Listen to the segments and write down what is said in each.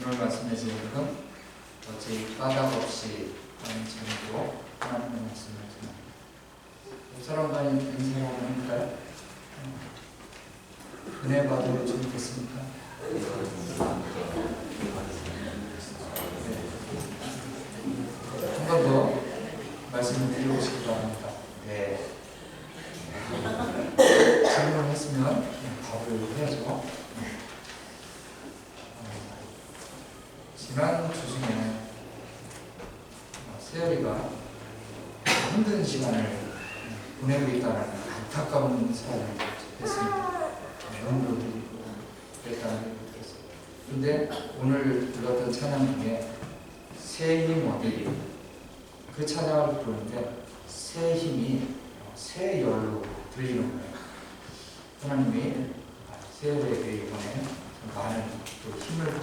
오늘 말씀의 제목은 어찌 까닭 없이 하는 제목으로 하나님의 말씀을 전합니다. 사람과 인사를 하니까요. 은혜 받으면 좋겠습니까? 한 번 더 말씀을 드려보시기 바랍니다. 네. 질문을 했으면 답을 해야죠. 지난 주 중에 세열이가 힘든 시간을 보내고 있다는 안타까운 사연을 접했습니다. 연구도 드리고 그랬다는 얘기를 들었어요. 그런데 오늘 불렀던 찬양 중에 새 힘 어디 그 찬양을 부르는데 새 힘이 새 열로 들리는 거예요. 하나님이 세열에게 이번에 많은 또 힘을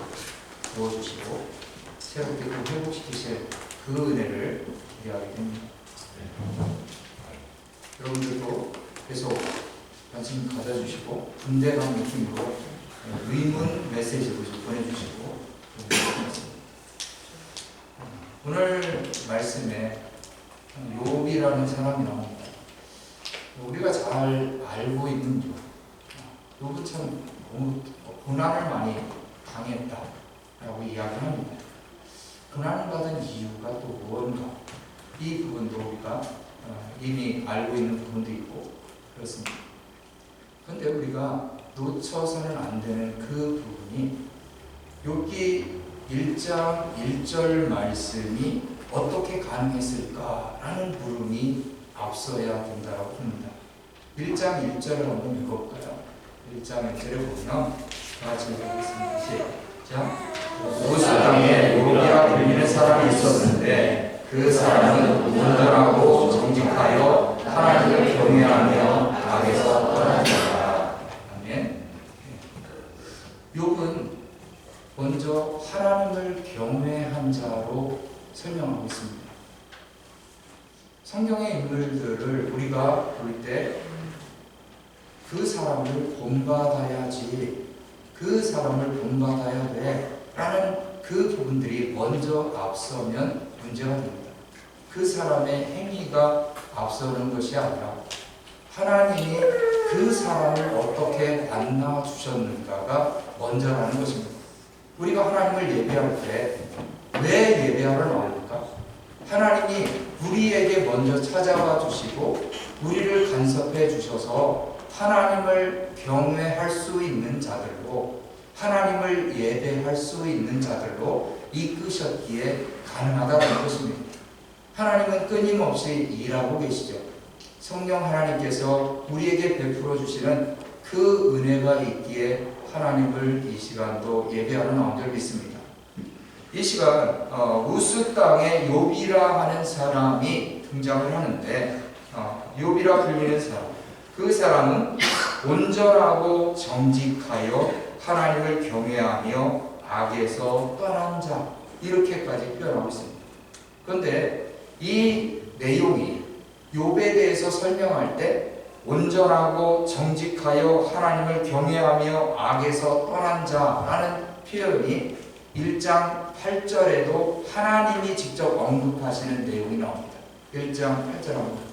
부어주시고 새롭게 또 회복시키실 그 은혜를 기대하게 됩니다. 여러분들도 계속 관심 가져주시고 분대한 느낌으로 의문 메시지도 보내주시고 오늘 말씀에 욥이라는 사람이 나옵니다. 우리가 잘 알고 있는 욥은 참 너무 고난을 많이 당했다라고 이야기합니다. 고난을 받은 이유가 또 무언가 이 부분도 우리가 이미 알고 있는 부분도 있고 그렇습니다. 그런데 우리가 놓쳐서는 안 되는 그 부분이 욥기 1장 1절 말씀이 어떻게 가능했을까라는 물음이 앞서야 된다고 봅니다. 1장 1절을 한번 읽어볼까요? 1장 1절에 보면 다 같이 읽어보겠습니다. 시작. 우스 땅에 욥이라 불리는 사람이 있었는데 그 사람은 온전하고 정직하여 하나님을 경외하며 악에서 떠난 자라. 아멘. 욥은 먼저 하나님을 경외한 자로 설명하고 있습니다. 성경의 인물들을 우리가 볼 때 그 사람을 본받아야지, 그 사람을 본받아야 돼 라는 그 부분들이 먼저 앞서면 문제가 됩니다. 그 사람의 행위가 앞서는 것이 아니라 하나님이 그 사람을 어떻게 만나 주셨는가가 먼저라는 것입니다. 우리가 하나님을 예배할 때 왜 예배하러 나옵니까? 하나님이 우리에게 먼저 찾아와 주시고 우리를 간섭해 주셔서 하나님을 경외할 수 있는 자들로, 하나님을 예배할 수 있는 자들로 이끄셨기에 가능하다는 것입니다. 하나님은 끊임없이 일하고 계시죠. 성령 하나님께서 우리에게 베풀어 주시는 그 은혜가 있기에 하나님을 이 시간도 예배하러 나온 줄 믿습니다. 이 시간 우스 땅에 욥이라 하는 사람이 등장을 하는데 욥이라 불리는 사람, 그 사람은 온전하고 정직하여 하나님을 경외하며 악에서 떠난 자 이렇게까지 표현하고 있습니다. 그런데 이 내용이 욥에 대해서 설명할 때 온전하고 정직하여 하나님을 경외하며 악에서 떠난 자라는 표현이 1장 8절에도 하나님이 직접 언급하시는 내용이 나옵니다. 1장 8절 한번 볼까요?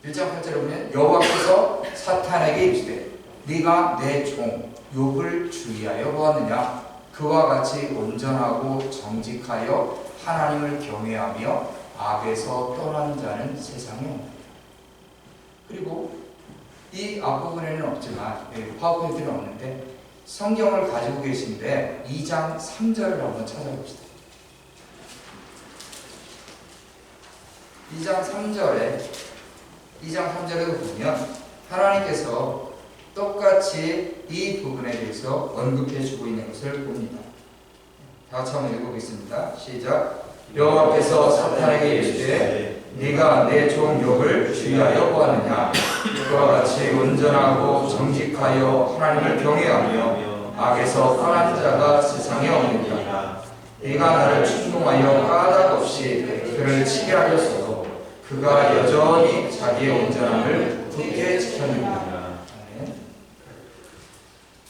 1장 8절에 보면 여호와께서 사탄에게 이르시되 네가 내 종 욥을 주의하여 보았느냐? 그와 같이 온전하고 정직하여 하나님을 경외하며 악에서 떠난 자는 세상에 없느니라. 그리고 이 앞부분에는 없지만 파워포인트는 없는데 성경을 가지고 계신데 2장 3절을 한번 찾아봅시다. 2장 3절에도 보면 하나님께서 똑같이 이 부분에 대해서 언급해 주고 있는 것을 봅니다. 다 같이 한번 읽어보겠습니다. 시작. 여호와께서 사탄에게 이르시되 네가 내 종 욥을 주의하여 보았느냐? 그와 같이 온전하고 정직하여 하나님을 경외하며 악에서 떠난 자가 세상에 없느니라. 네가 나를 충동하여 까닭 없이 그를 치게 하였어도 그가 여전히 자기의 온전함을 굳게 지켰느니라.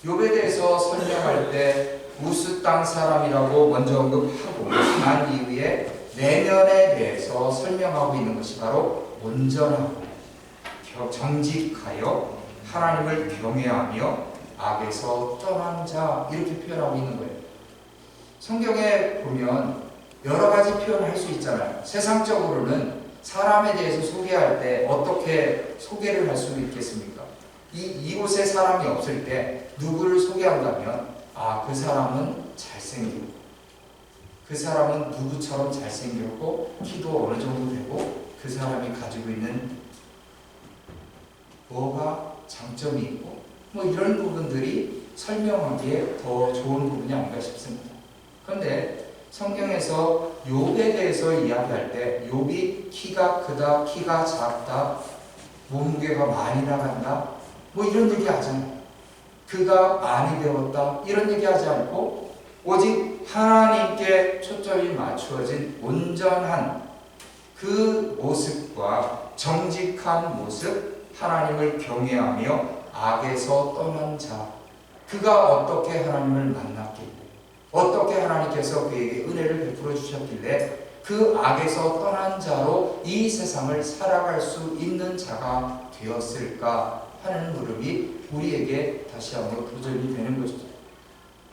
욥에 대해서 설명할 때 우스 땅 사람이라고 먼저 언급하고 난 이후에 내면에 대해서 설명하고 있는 것이 바로 온전하고 정직하여 하나님을 경외하며 악에서 떠난 자, 이렇게 표현하고 있는 거예요. 성경에 보면 여러 가지 표현을 할 수 있잖아요. 세상적으로는 사람에 대해서 소개할 때 어떻게 소개를 할 수 있겠습니까? 이곳에 사람이 없을 때 누구를 소개한다면 그 사람은 잘생기고, 그 사람은 누구처럼 잘생겼고 키도 어느 정도 되고 그 사람이 가지고 있는 뭐가 장점이 있고 뭐 이런 부분들이 설명하기에 더 좋은 부분이 아닌가 싶습니다. 그런데 성경에서 욥에 대해서 이야기할 때 욥이 키가 크다, 키가 작다, 몸무게가 많이 나간다 뭐 이런 얘기 하잖아요. 그가 많이 배웠다 이런 얘기 하지 않고 오직 하나님께 초점이 맞추어진 온전한 그 모습과 정직한 모습, 하나님을 경외하며 악에서 떠난 자, 그가 어떻게 하나님을 만났길래, 어떻게 하나님께서 그에게 은혜를 베풀어 주셨길래 그 악에서 떠난 자로 이 세상을 살아갈 수 있는 자가 되었을까 하는 물음이 우리에게 다시 한번 도전이 되는 것이죠.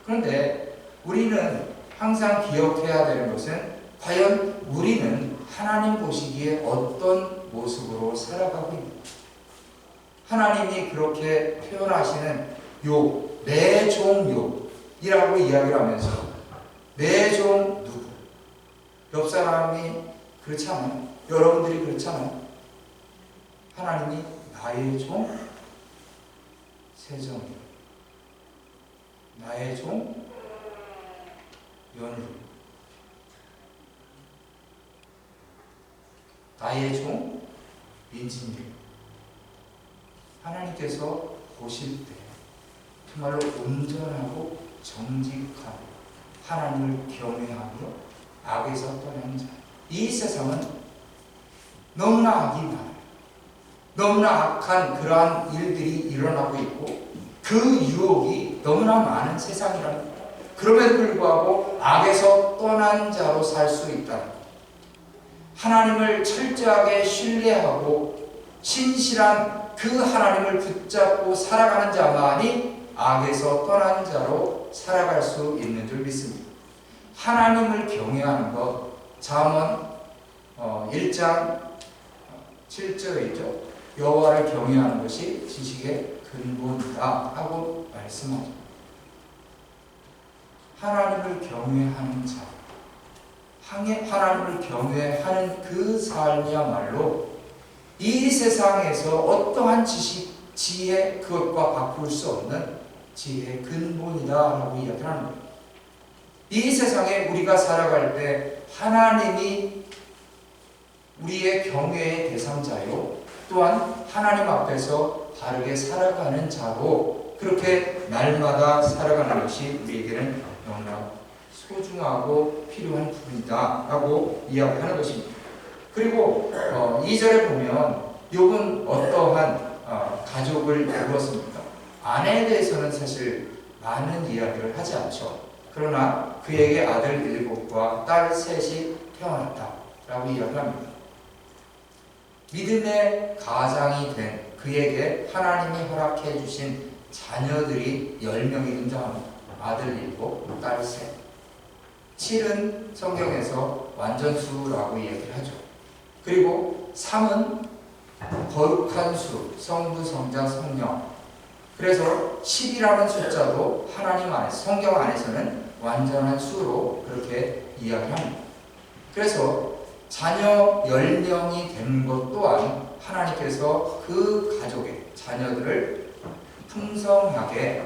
그런데 우리는 항상 기억해야 되는 것은 과연 우리는 하나님 보시기에 어떤 모습으로 살아가고 있는가? 하나님이 그렇게 표현하시는 욥, 내 종 욥이라고 이야기를 하면서 내 종 누구? 옆 사람이 그렇지 않아요? 여러분들이 그렇지 않아요? 하나님이 나의 종 세정, 나의 종 연루, 나의 종 민진일. 하나님께서 보실 때 정말로 온전하고 정직한 하나님을 경외하며 악에서 떠난 자, 이 세상은 너무나 악이 많아요. 너무나 악한 그러한 일들이 일어나고 있고 그 유혹이 너무나 많은 세상이라는 거예요. 그럼에도 불구하고 악에서 떠난 자로 살 수 있다. 하나님을 철저하게 신뢰하고 신실한 그 하나님을 붙잡고 살아가는 자만이 악에서 떠난 자로 살아갈 수 있는 줄 믿습니다. 하나님을 경외하는 것, 잠언 1장 7절이죠. 여호와를 경외하는 것이 지식의 근본이다 하고 말씀하죠. 하나님을 경외하는 자, 하나님을 경외하는 그 삶이야말로 이 세상에서 어떠한 지식, 지혜, 그것과 바꿀 수 없는 지혜의 근본이다라고 이야기를 하는 거예요. 이 세상에 우리가 살아갈 때 하나님이 우리의 경외의 대상자요, 또한 하나님 앞에서 바르게 살아가는 자로 그렇게 날마다 살아가는 것이 우리에게는 너무나 소중하고 필요한 부분이다 라고 이야기하는 것입니다. 그리고 2절에 보면 욥은 어떠한 가족을 이루었습니까? 아내에 대해서는 사실 많은 이야기를 하지 않죠. 그러나 그에게 아들 7과 딸 3이 태어났다 라고 이야기합니다. 믿음의 가장이 된 그에게 하나님이 허락해 주신 자녀들이 10명이 등장합니다. 아들 7, 딸 3. 7은 성경에서 완전수라고 이야기를 하죠. 그리고 3은 거룩한 수, 성부, 성자, 성령. 그래서 10이라는 숫자도 하나님 안에서, 성경 안에서는 완전한 수로 그렇게 이야기합니다. 그래서 자녀 10명이 된 것 또한 하나님께서 그 가족의 자녀들을 풍성하게,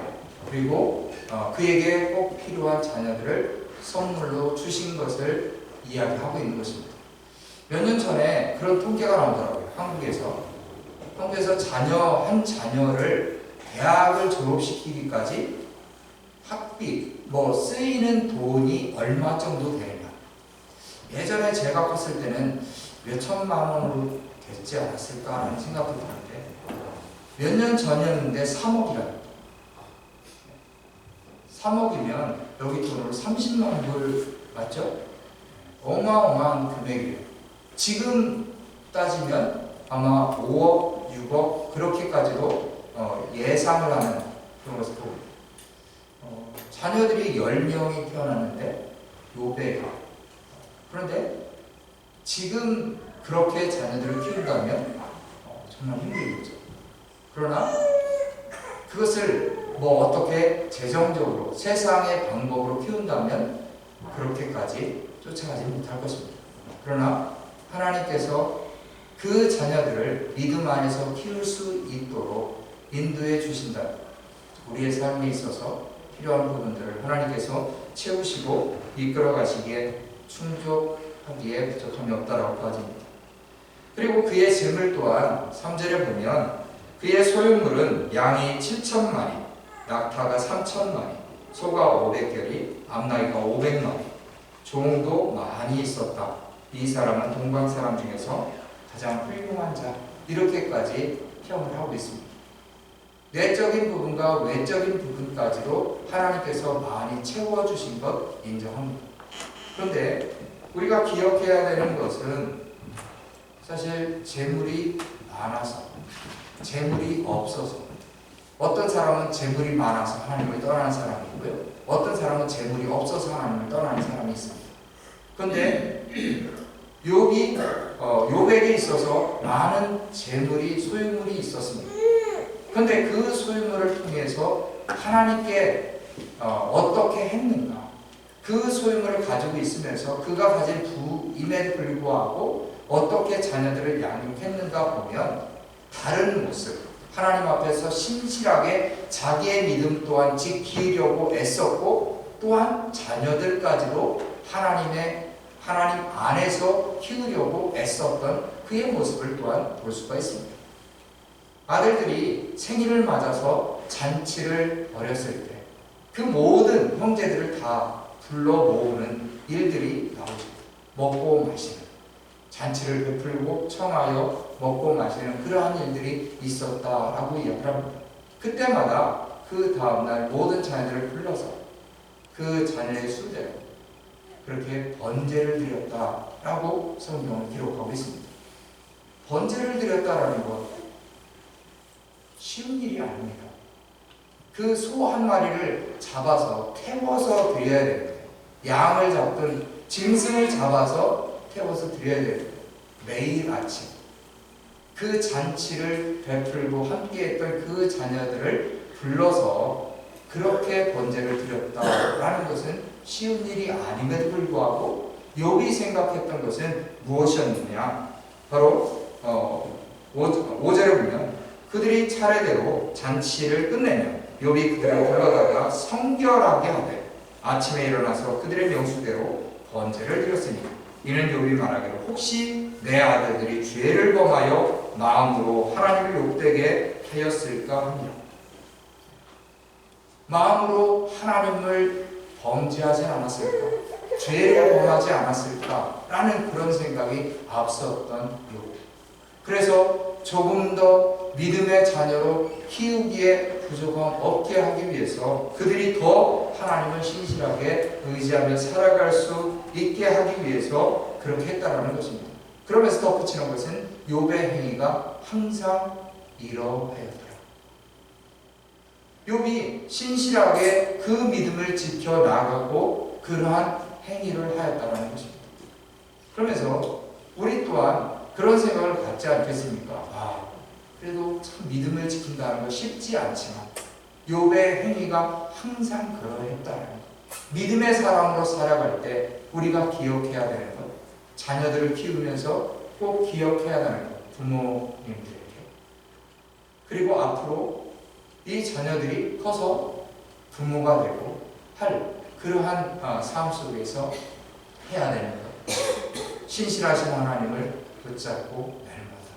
그리고 그에게 꼭 필요한 자녀들을 선물로 주신 것을 이야기하고 있는 것입니다. 몇 년 전에 그런 통계가 나오더라고요. 한국에서 자녀 한 자녀를 대학을 졸업시키기까지 학비, 쓰이는 돈이 얼마 정도 되느냐. 예전에 제가 컸을 때는 몇 천만 원으로 됐지 않았을까라는 생각도 드는데 몇 년 전이었는데 3억이라는. 3억이면 여기 돈으로 30만 불 맞죠? 어마어마한 금액이에요. 지금 따지면 아마 5억, 6억 그렇게까지도 예상을 하는 그런 것을 보고 자녀들이 10명이 태어났는데 요배가 그런데 지금 그렇게 자녀들을 키운다면 정말 힘들겠죠. 그러나 그것을 뭐 어떻게 재정적으로 세상의 방법으로 키운다면 그렇게까지 쫓아가지 못할 것입니다. 그러나 하나님께서 그 자녀들을 믿음 안에서 키울 수 있도록 인도해 주신다. 우리의 삶에 있어서 필요한 부분들을 하나님께서 채우시고 이끌어 가시기에 충족하기에 부족함이 없다라고 봐집니다. 그리고 그의 재물 또한 3절에 보면 그의 소유물은 양이 7천마리, 낙타가 3천마리, 소가 500결이, 암나귀가 500마리, 종도 많이 있었다. 이 사람은 동방 사람 중에서 가장 훌륭한 자. 이렇게까지 평을 하고 있습니다. 내적인 부분과 외적인 부분까지도 하나님께서 많이 채워주신 것 인정합니다. 그런데 우리가 기억해야 되는 것은 사실 재물이 많아서, 재물이 없어서, 어떤 사람은 재물이 많아서 하나님을 떠나는 사람이 있고요. 어떤 사람은 재물이 없어서 하나님을 떠나는 사람이 있습니다. 그런데 욥에게 있어서 많은 재물이, 소유물이 있었습니다. 그런데 그 소유물을 통해서 하나님께 어떻게 했는가? 그 소유물을 가지고 있으면서 그가 가진 부임에도 불구하고 어떻게 자녀들을 양육했는가 보면 다른 모습, 하나님 앞에서 신실하게 자기의 믿음 또한 지키려고 애썼고 또한 자녀들까지도 하나님 안에서 키우려고 애썼던 그의 모습을 또한 볼 수가 있습니다. 아들들이 생일을 맞아서 잔치를 벌였을 때 그 모든 형제들을 다 불러 모으는 일들이 나오죠. 먹고 마시는, 잔치를 베풀고 청하여 먹고 마시는 그러한 일들이 있었다라고 이야기를 합니다. 그때마다 그 다음날 모든 자녀들을 불러서 그 자녀의 수대로 그렇게 번제를 드렸다라고 성경은 기록하고 있습니다. 번제를 드렸다라는 것 쉬운 일이 아닙니다. 그 소 한 마리를 잡아서 태워서 드려야 됩니다. 양을 잡든 짐승을 잡아서 태워서 드려야 됩니다. 매일 아침 그 잔치를 베풀고 함께했던 그 자녀들을 불러서 그렇게 번제를 드렸다라는 것은 쉬운 일이 아님에도 불구하고 욥이 생각했던 것은 무엇이었느냐? 바로 5절에 보면 그들이 차례대로 잔치를 끝내며 욥이 그들을 불러다가 성결하게 하되 아침에 일어나서 그들의 명수대로 번제를 드렸으니 이는 욥이 말하기를 혹시 내 아들들이 죄를 범하여 마음으로 하나님을 욕되게 하였을까 하니라. 마음으로 하나님을 범죄하지 않았을까? 죄를 범하지 않았을까? 라는 그런 생각이 앞섰던 욥. 그래서 조금 더 믿음의 자녀로 키우기에 부족함 없게 하기 위해서 그들이 더 하나님을 신실하게 의지하며 살아갈 수 있게 하기 위해서 그렇게 했다라는 것입니다. 그러면서 덧붙이는 것은 욥의 행위가 항상 이러하였더라. 욥이 신실하게 그 믿음을 지켜나가고 그러한 행위를 하였다라는 것입니다. 그러면서 우리 또한 그런 생각을 갖지 않겠습니까? 그래도 참 믿음을 지킨다는 거 쉽지 않지만 욥의 행위가 항상 그러했다는 것. 믿음의 사람으로 살아갈 때 우리가 기억해야 되는 것, 자녀들을 키우면서 꼭 기억해야 하는 것, 부모님들에게. 그리고 앞으로 이 자녀들이 커서 부모가 되고 할 그러한 삶 속에서 해야 되는 것. 신실하신 하나님을 붙잡고 날마다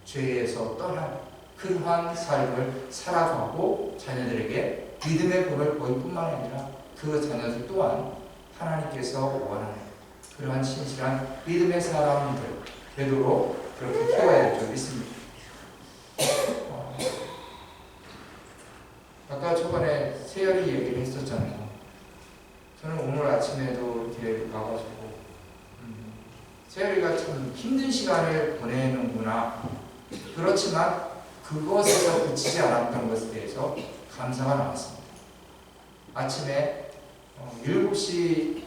죄에서 떠난 그러한 삶을 살아가고 자녀들에게 믿음의 본을 보일 뿐만 아니라 그 자녀들 또한 하나님께서 원하는 그러한 신실한 믿음의 사람들 되도록 그렇게 키워야 될 줄 믿습니다. 아까 초반에 세열이 얘기를 했었잖아요. 저는 오늘 아침에도 이렇게 가가지고 세열이가 참 힘든 시간을 보내는구나. 그렇지만 그것에서 그치지 않았던 것에 대해서 감사가 나왔습니다. 아침에 7시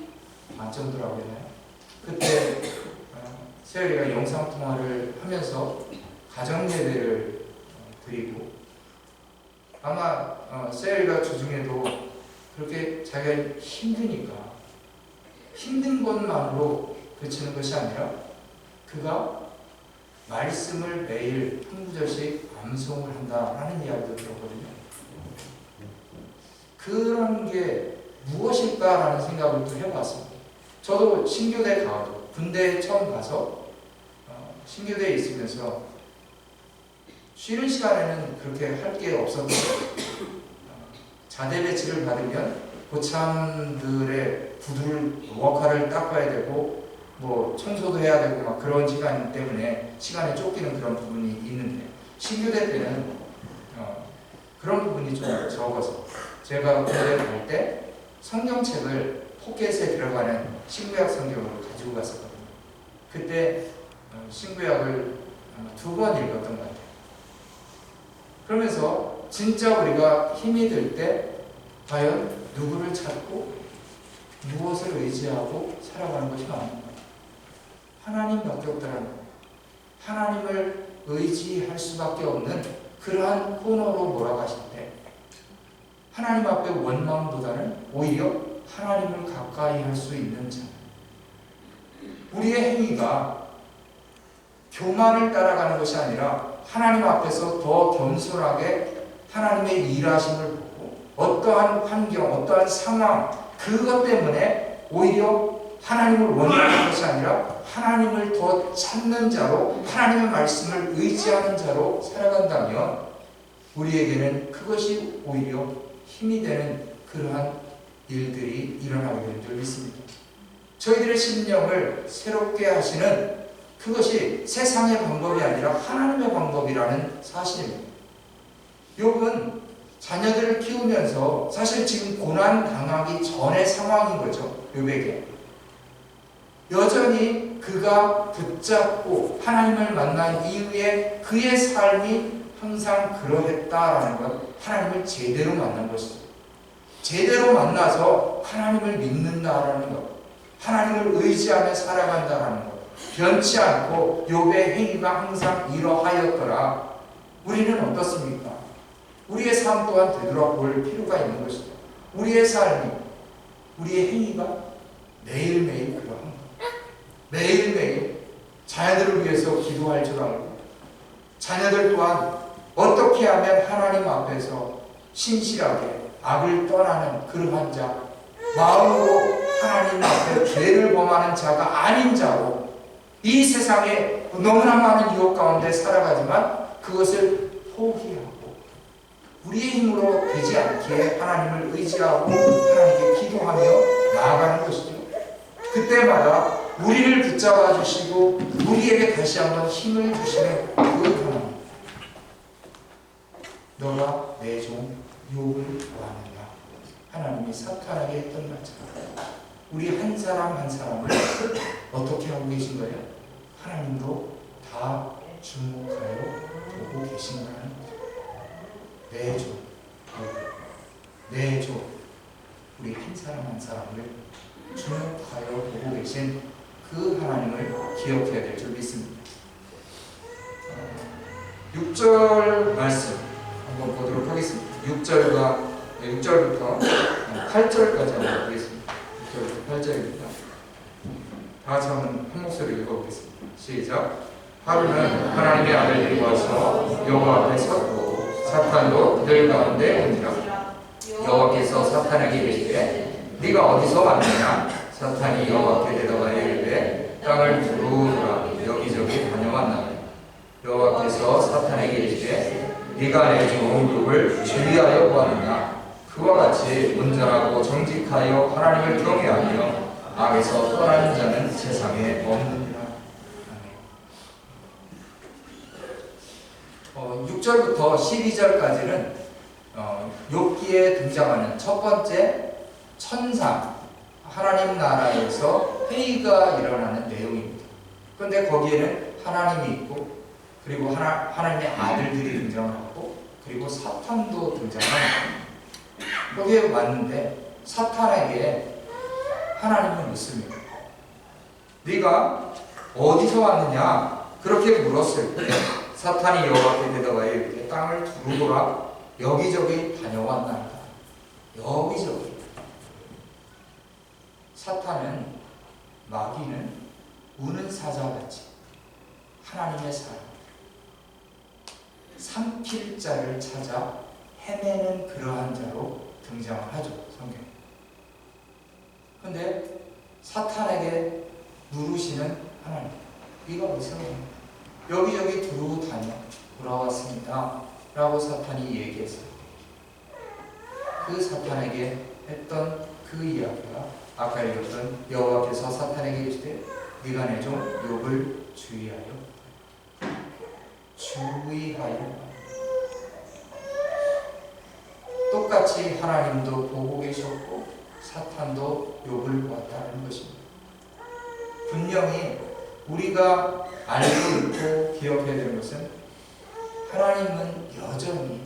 반쯤더라고요. 그때 세열이가 영상통화를 하면서 가정예배를 드리고, 아마 세열이가 주중에도 그렇게 자기가 힘드니까 힘든 것만으로 그치는 것이 아니라 그가 말씀을 매일 한 구절씩 암송을 한다라는 이야기도 들었거든요. 그런 게 무엇일까라는 생각을 또 해봤습니다. 저도 신교대 가도 군대에 처음 가서 신교대에 있으면서 쉬는 시간에는 그렇게 할 게 없었는데 자대 배치를 받으면 고참들의 구두를 워카를 닦아야 되고 뭐 청소도 해야 되고 막 그런 시간 때문에 시간에 쫓기는 그런 부분이 있는데, 신교대 때는 그런 부분이 좀 적어서 제가 군대에 갈 때 성경책을 포켓에 들어가는 신구약 성경으로 가지고 갔었거든요. 그때 신구약을 2번 읽었던 것 같아요. 그러면서 진짜 우리가 힘이 들 때 과연 누구를 찾고 무엇을 의지하고 살아가는 것이 맞는가? 하나님밖에 없다는 것. 하나님을 의지할 수밖에 없는 그러한 코너로 몰아가실 때 하나님 앞에 원망보다는 오히려 하나님을 가까이 할 수 있는 자. 우리의 행위가 교만을 따라가는 것이 아니라 하나님 앞에서 더 겸손하게 하나님의 일하심을 보고, 어떠한 환경, 어떠한 상황, 그것 때문에 오히려 하나님을 원하는 것이 아니라 하나님을 더 찾는 자로, 하나님의 말씀을 의지하는 자로 살아간다면 우리에게는 그것이 오히려 힘이 되는 그러한 일들이 일어나게 될 줄 믿습니다. 저희들의 심령을 새롭게 하시는 그것이 세상의 방법이 아니라 하나님의 방법이라는 사실입니다. 욥은 자녀들을 키우면서 사실 지금 고난 당하기 전의 상황인 거죠. 욥에게 여전히 그가 붙잡고 하나님을 만난 이후에 그의 삶이 항상 그러했다라는 것, 하나님을 제대로 만난 것이죠. 제대로 만나서 하나님을 믿는다라는 것, 하나님을 의지하며 살아간다라는 것, 변치 않고 욥의 행위가 항상 이러하였더라. 우리는 어떻습니까? 우리의 삶 또한 되돌아볼 필요가 있는 것이죠. 우리의 삶이, 우리의 행위가 매일매일 그러한 것, 매일매일 자녀들을 위해서 기도할 줄 알고, 자녀들 또한 어떻게 하면 하나님 앞에서 신실하게 악을 떠나는 그러한 자, 마음으로 하나님 앞에 죄를 범하는 자가 아닌 자로 이 세상에 너무나 많은 유혹 가운데 살아가지만 그것을 포기하고 우리의 힘으로 되지 않기에 하나님을 의지하고 하나님께 기도하며 나아가는 것이죠. 그때마다 우리를 붙잡아 주시고 우리에게 다시 한번 힘을 주시는 그 하나님. 너가 내 종 욥을 구하느냐. 하나님이 사탄에게 했던 말처럼 우리 한 사람 한 사람을 어떻게 하고 계신 거예요? 하나님도 다 주목하여 보고 계신 거라는 거죠. 내 종, 내 종, 우리 한 사람 한 사람을 주목하여 보고 계신 그 하나님을 기억해야 될 줄 믿습니다. 6절 말씀 한번 보도록 하겠습니다. 6절부터 8절까지 한번 보겠습니다. 6절부터 8절입니다. 다 같이 한번 한 목소리로 읽어보겠습니다. 시작. 하루는 하나님의 아들들이 와서 여호와 앞에 섰고 사탄도 그들 가운데 오니라. 여호와께서 사탄에게 이르시되 네가 어디서 왔느냐? 사탄이 여호와께 대답하여 이르되 땅을 두루두라 여기저기 다녀왔나니. 여호와께서 사탄에게 이르시되 네가 내 종 욥을 주의하여 구하느냐? 그와 같이 온전하고 정직하여 하나님을 경외하며 악에서 떠나는 자는 세상에 없느니라. 6절부터 12절까지는 욥기에 등장하는 첫 번째 천상, 하나님 나라에서 회의가 일어나는 내용입니다. 그런데 거기에는 하나님이 있고, 그리고 하나님의 아들들이 등장하고, 그리고 사탄도 등장합니다. 거기에 왔는데 사탄에게 하나님은 묻습니다. 네가 어디서 왔느냐? 그렇게 물었을 때 사탄이 여호와께 대답하여 이르되 땅을 두루보라. 여기저기 다녀왔나이다. 여기저기. 사탄은, 마귀는 우는 사자같이 하나님의 사람, 삼킬 자를 찾아 헤매는 그러한 자로 등장을 하죠, 성경에. 그런데 사탄에게 물으시는 하나님, 네가 어디서 여기저기 두루 다녀 돌아왔습니다 라고 사탄이 얘기했어요. 그 사탄에게 했던 그 이야기가 아까 읽었던 여호와께서 사탄에게 이르시되 네가 내 종 욥을 주의하여 똑같이 하나님도 보고 계셨고 사탄도 욥을 보았다는 것입니다. 분명히 우리가 알고 있고 기억해야 되는 것은 하나님은 여전히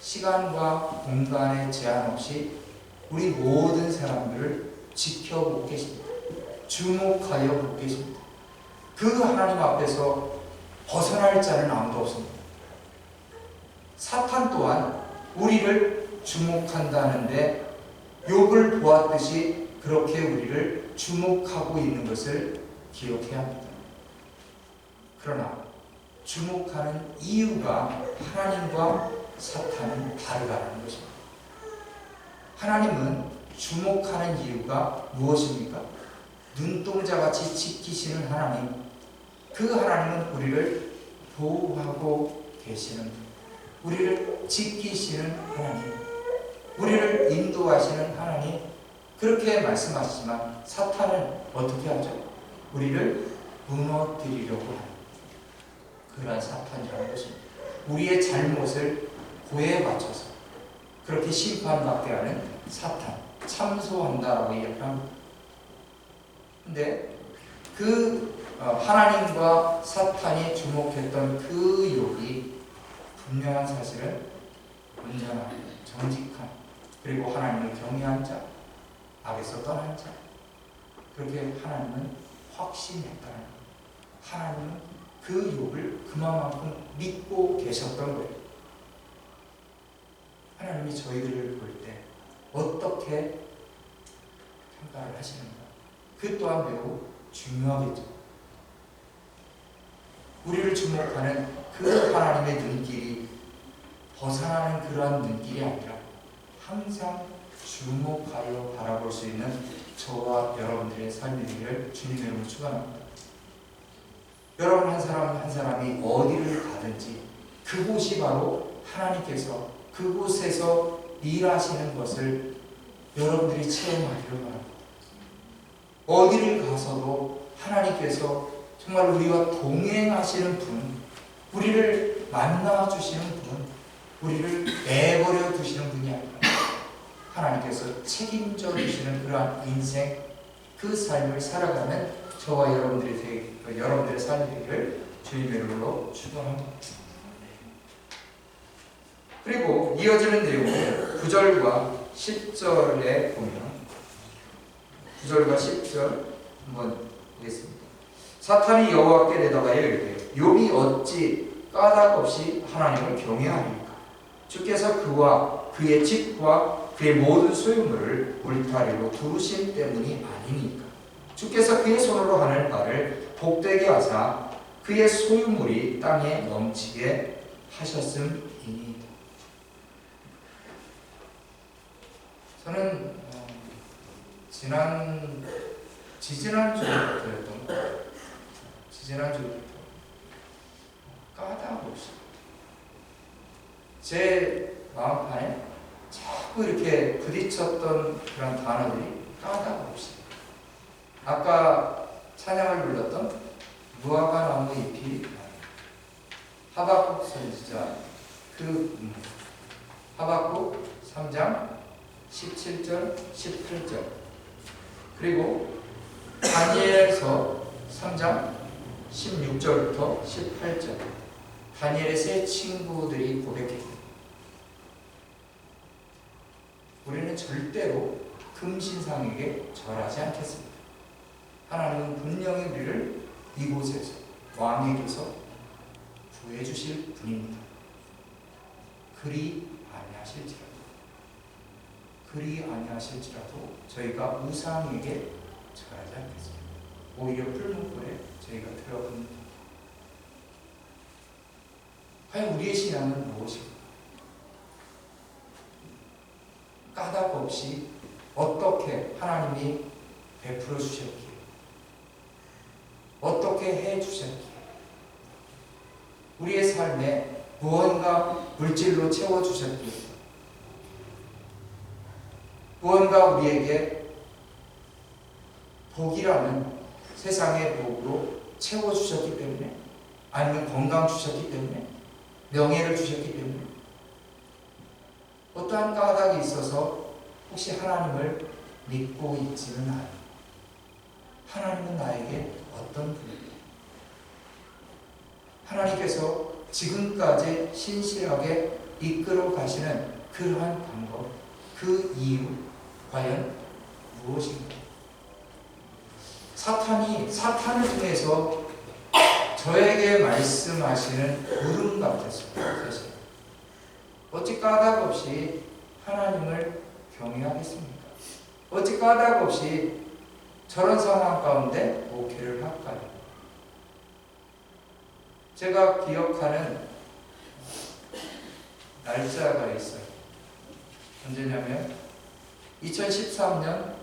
시간과 공간의 제한 없이 우리 모든 사람들을 지켜보고 계십니다. 주목하여 보고 계십니다. 그 하나님 앞에서 벗어날 자는 아무도 없습니다. 사탄 또한 우리를 주목한다는데 욥을 보았듯이 그렇게 우리를 주목하고 있는 것을 기억해야 합니다. 그러나 주목하는 이유가 하나님과 사탄은 다르다는 것입니다. 하나님은 주목하는 이유가 무엇입니까? 눈동자같이 지키시는 하나님, 그 하나님은 우리를 보호하고 계시는 분, 우리를 지키시는 하나님, 우리를 인도하시는 하나님, 그렇게 말씀하시지만 사탄은 어떻게 하죠? 우리를 무너뜨리려고 하는 그러한 사탄이라는 것입니다. 우리의 잘못을 고에 맞춰서 그렇게 심판받게 하는 사탄, 참소한다라고 이야기합니다. 근데 그 하나님과 사탄이 주목했던 그 욥이 분명한 사실은 온전한, 정직한, 그리고 하나님을 경외한 자, 악에서 떠난 자, 그렇게 하나님은 확신했다는, 하나님은 그 욥을 그만큼 믿고 계셨던 거예요. 하나님이 저희들을 볼 때 어떻게 평가를 하시는가? 그 또한 매우 중요하겠죠. 우리를 주목하는 그 하나님의 눈길이 벗어나는 그러한 눈길이 아니라 항상 주목하여 바라볼 수 있는 저와 여러분들의 삶이 되기를 주님의 이름으로 축원합니다. 여러분 한 사람 한 사람이 어디를 가든지 그곳이 바로 하나님께서 그곳에서 일하시는 것을 여러분들이 체험하기를 바랍니다. 어디를 가서도 하나님께서 정말 우리와 동행하시는 분, 우리를 만나주시는 분, 우리를 내버려 두시는 분이 아니라 하나님께서 책임져 주시는 그러한 인생, 그 삶을 살아가는 저와 여러분들의 삶이 되기를 주님의 이름으로 축원합니다. 그리고 이어지는 내용은 9절과 10절에 보면 9절과 10절 한번 보겠습니다. 사탄이 여호와께 대답하여 이르되 욥이 어찌 까닭 없이 하나님을 경외하리까? 주께서 그와 그의 집과 그의 모든 소유물을 울타리로 두르신 때문이 아니니까. 주께서 그의 손으로 하는 바를 복되게 하사 그의 소유물이 땅에 넘치게 하셨음이니이다. 저는 지지난주였던 지지난주부터 까닭 없이 제 마음판에 자꾸 이렇게 부딪혔던 그런 단어들이 까닭 없이, 아까 찬양을 불렀던 무화과 나무 잎이 하박국 선지자 그 하박국 3장 17절 18절, 그리고 다니엘서 3장 16절부터 18절, 다니엘의 세 친구들이 고백했습니다. 우리는 절대로 금신상에게 절하지 않겠습니다. 하나님은 분명히 우리를 이곳에서, 왕에게서 구해주실 분입니다. 그리 아니하실지라도 저희가 우상에게 절하지 않겠습니다. 오히려 풀문불에 저희가 들어갑니다. 과연 우리의 신앙은 무엇입니까? 까닭 없이 어떻게 하나님이 베풀어 주셨기에, 어떻게 해 주셨기에, 우리의 삶에 무언가 물질로 채워 주셨기에, 무언가 우리에게 복이라는 세상의 복으로 채워 주셨기 때문에, 아니면 건강 주셨기 때문에, 명예를 주셨기 때문에, 어떠한 까닭이 있어서 혹시 하나님을 믿고 있지는 않아요. 하나님은 나에게 어떤 분이에요? 하나님께서 지금까지 신실하게 이끌어 가시는 그러한 방법, 그 이유 과연 무엇인가? 사탄을 통해서 저에게 말씀하시는 물음 같았습니다. 사실 어찌 까닭 없이 하나님을 경외하겠습니까? 어찌 까닭 없이 저런 상황 가운데 목회를 할까요? 제가 기억하는 날짜가 있어요. 언제냐면 2013년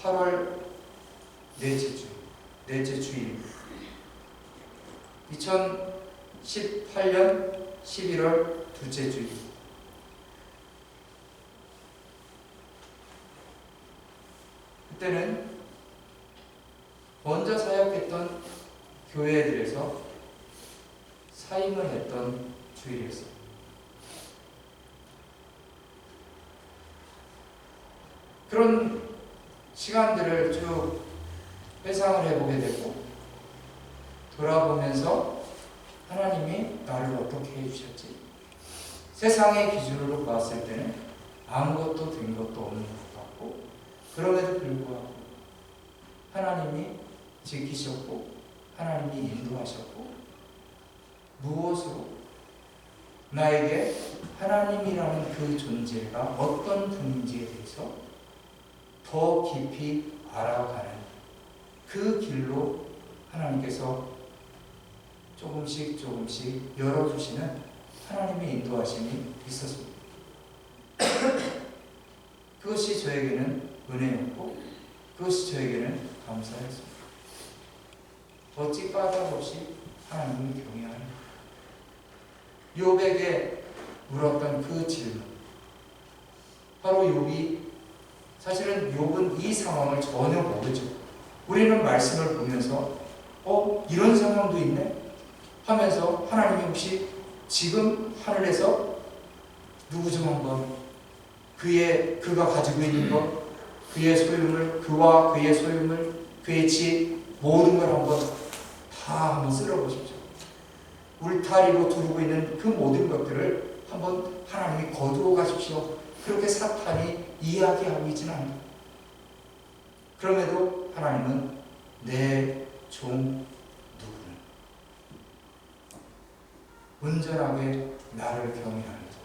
8월 넷째 주일, 2018년 11월 둘째 주일. 그때는 먼저 사역했던 교회들에서 사임을 했던 주일이었어요. 그런 시간들을 쭉 회상을 해보게 되고, 돌아보면서 하나님이 나를 어떻게 해주셨지? 세상의 기준으로 봤을 때는 아무것도 된 것도 없는 것 같고, 그럼에도 불구하고 하나님이 지키셨고, 하나님이 인도하셨고, 무엇으로 나에게 하나님이라는 그 존재가 어떤 분인지에 대해서 더 깊이 알아가는 그 길로 하나님께서 조금씩 열어주시는 하나님의 인도하심이 있었습니다. 그것이 저에게는 은혜였고, 그것이 저에게는 감사였습니다. 어찌 까닭 없이 하나님을 경외하는, 욥에게 물었던 그 질문, 바로 욥이, 사실은 욥은 이 상황을 전혀 모르죠. 우리는 말씀을 보면서 이런 상황도 있네 하면서, 하나님이 혹시 지금 하늘에서 누구 좀 한번 그가 가지고 있는 것, 그의 소유물, 그와 그의 소유물, 그의 집, 모든 걸 한번 쓸어보십시오. 울타리로 두르고 있는 그 모든 것들을 한번 하나님이 거두어 가십시오. 그렇게 사탄이 이야기하고 있지는 않아요. 그럼에도 하나님은 내 종 누구는 온전하게 나를 경외하는 자,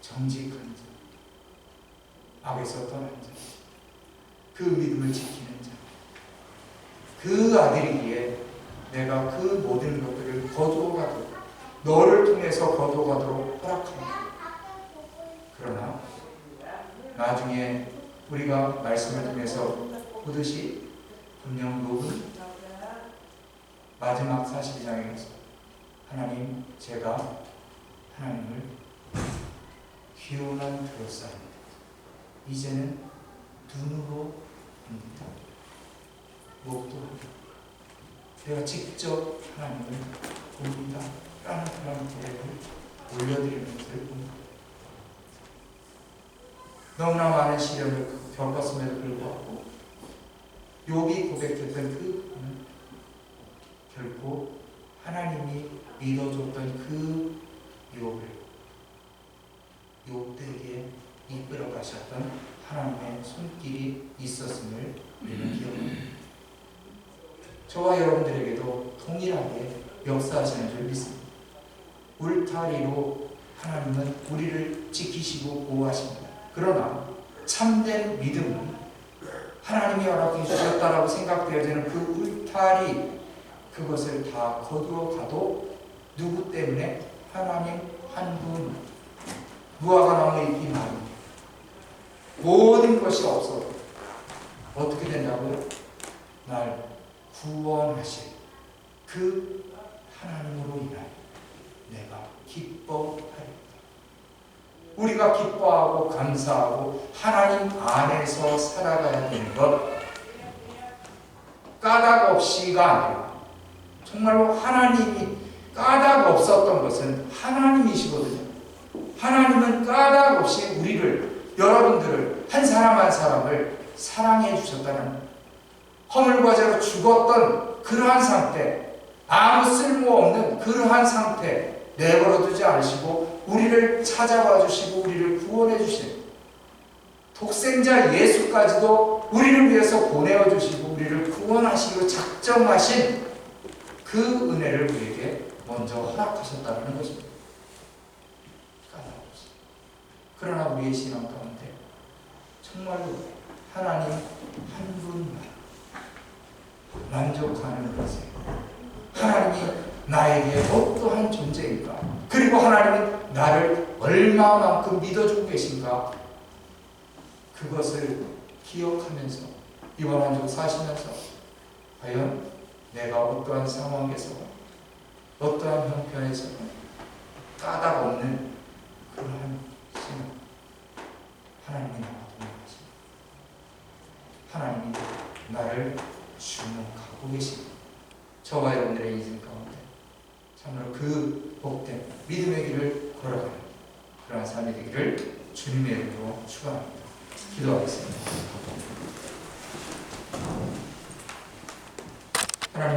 정직한 자, 악에서 떠난 자, 그 믿음을 지키는 자, 그 아들이기에 내가 그 모든 것들을 거두어가도록, 너를 통해서 거두어가도록 허락합니다. 그러나 나중에 우리가 말씀을 통해서 보듯이 분명 욥은 마지막 42장에 가서, 하나님, 제가 하나님을 귀원한 들었사옵니다. 이제는 눈으로 봅니다. 목도 내가 직접 하나님을 봅니다 라는 그런 고백을 올려드리는 것을 봅니다. 너무나 많은 시련을 겪었음에도 불구하고 욥이 고백했던 그 부분은 결코 하나님이 믿어줬던 그 욥에게 이끌어 가셨던 하나님의 손길이 있었음을 우리는 기억합니다. 저와 여러분들에게도 동일하게 역사하시는 줄 믿습니다. 울타리로 하나님은 우리를 지키시고 보호하십니다. 그러나 참된 믿음은 하나님이 허락해 주셨다라고 생각되어지는 그 울타리, 그것을 다 거두어 가도 누구 때문에? 하나님 한 분, 무화과나무 잎이 마르니 모든 것이 없어도 어떻게 된다고요? 날 구원하실 그 하나님으로 인하여 내가 기뻐하리다. 우리가 기뻐하고 감사하고 하나님 안에서 살아가야 되는 것, 까닭 없이가 아니라 정말로 하나님이 까닭 없었던 것은 하나님이시거든요. 하나님은 까닭 없이 우리를, 여러분들을, 한 사람 한 사람을 사랑해 주셨다는, 허물과제로 죽었던 그러한 상태, 아무 쓸모없는 그러한 상태 내버려두지 않으시고 우리를 찾아와 주시고 우리를 구원해 주신 독생자 예수까지도 우리를 위해서 보내어 주시고 우리를 구원하시기로 작정하신 그 은혜를 우리에게 먼저 허락하셨다는 것입니다. 까다롭지. 그러나 우리의 신앙 가운데 정말로 하나님 한 분만 만족하는 것에, 하나님이 나에게 어떠한 존재인가, 그리고 하나님은 나를 얼마만큼 믿어주고 계신가, 그것을 기억하면서 이번 한 주 사시면서 과연 내가 어떠한 상황에서 어떠한 형편에서 까닭 없는 그러한 신앙, 하나님이 나와 동행하십니다. 하나님이 나를 주목하고 계십니다. 저와 여러분들의 인생 가운데 참으로 그 복된 믿음의 길을 걸어가는 그러한 삶이 되기를 주님의 이름으로 축원합니다. 기도하겠습니다.